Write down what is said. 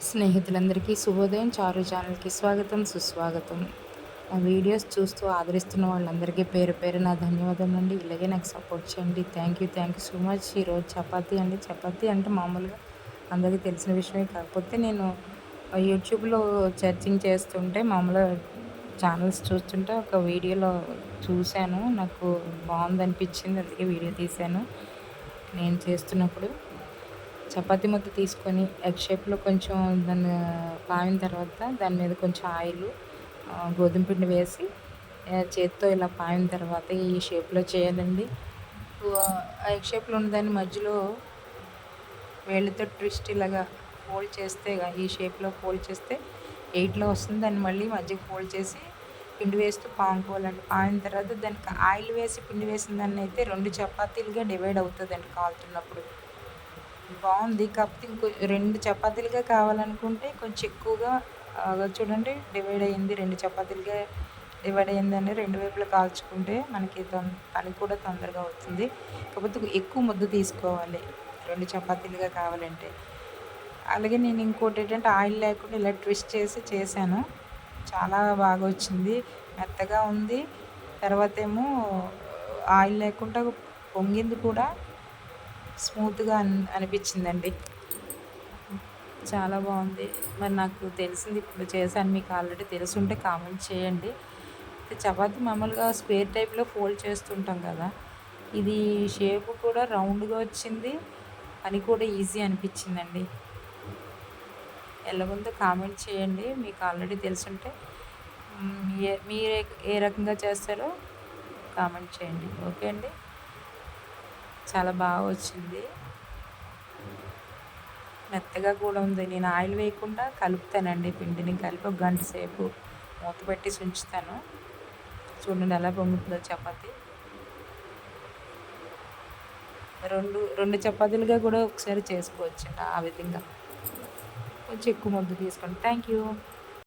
స్నేహితులందరికీ శుభోదయం. చారు ఛానల్‌కి స్వాగతం, సుస్వాగతం. నా వీడియోస్ చూస్తూ ఆదరిస్తున్న వాళ్ళందరికీ పేరు పేరున ధన్యవాదములండి. ఇలాగే నాకు సపోర్ట్ చేయండి. Thank you so much. ఈరోజు చపాతీ అండి. చపాతీ అంటే మామూలుగా అందరికీ తెలిసిన విషయమే. కాకపోతే నేను యూట్యూబ్‌లో సెర్చింగ్ చేస్తుంటే మామూలుగా ఛానల్స్ చూస్తుంటే ఒక వీడియోలో చూశాను. నాకు బాగుందనిపించింది. అందుకే వీడియో తీశాను నేను చేస్తున్నప్పుడు. చపాతీ ముద్ద తీసుకొని ఎగ్ షేప్‌లో కొంచెం దాన్ని పామిన తర్వాత దాని మీద కొంచెం ఆయిలు, గోధుమ పిండి వేసి చేత్తో ఇలా పామిన తర్వాత ఈ షేప్‌లో చేయాలండి. ఆ ఎగ్ షేప్‌లో ఉన్నదాన్ని మధ్యలో వేళ్ళతో ట్విస్ట్ ఇలాగా ఫోల్డ్ చేస్తే ఈ షేప్‌లో ఫోల్డ్ చేస్తే 8లో వస్తుంది. దాన్ని మళ్ళీ మధ్యకి ఫోల్డ్ చేసి పిండి వేస్తూ పాముకోవాలండి. పామిన తర్వాత దానికి ఆయిల్ వేసి పిండి వేసిన దాన్నయితే 2 చపాతీలుగా డివైడ్ అవుతుందండి కాలుతున్నప్పుడు. బావుంది. కాకపోతే 2 చపాతీలుగా కావాలనుకుంటే కొంచెం ఎక్కువగా చూడండి డివైడ్ అయింది. 2 చపాతీలుగా డివైడ్ అయిందని 2 వైపులా కాల్చుకుంటే మనకి పని కూడా తొందరగా అవుతుంది. కాకపోతే ఎక్కువ ముద్ద తీసుకోవాలి 2 చపాతీలుగా కావాలంటే. అలాగే నేను ఇంకోటేంటంటే ఆయిల్ లేకుండా ఇలా ట్విస్ట్ చేసి చేశాను. చాలా బాగా వచ్చింది. మెత్తగా ఉంది. తర్వాతేమో ఆయిల్ లేకుండా పొంగింది కూడా. స్మూత్‌గా అనిపించిందండి. చాలా బాగుంది. మరి నాకు తెలిసింది ఇప్పుడు చేశాను. మీకు ఆల్రెడీ తెలిసుంటే కామెంట్ చేయండి. చపాతీ మామూలుగా స్క్వేర్ టైప్‌లో ఫోల్డ్ చేస్తుంటాం కదా! ఇది షేప్ కూడా రౌండ్‌గా వచ్చింది. పని కూడా ఈజీ అనిపించిందండి. ఎలాగుందో కామెంట్ చేయండి. మీకు ఆల్రెడీ తెలుసుంటే మీరు ఏ రకంగా చేస్తారో కామెంట్ చేయండి. ఓకే అండి. చాలా బాగా వచ్చింది. మెత్తగా కూడా ఉంది. నేను ఆయిల్ వేయకుండా కలుపుతానండి. పిండిని కలిపి ఒక గంట సేపు మూత పెట్టేసి ఉంచుతాను. చూడండి ఎలా పొంగుతుందో చపాతీ. 2 చపాతీలుగా కూడా ఒకసారి చేసుకోవచ్చండి ఆ విధంగా. కొంచెం ఎక్కువ ముద్ద తీసుకోండి. Thank you.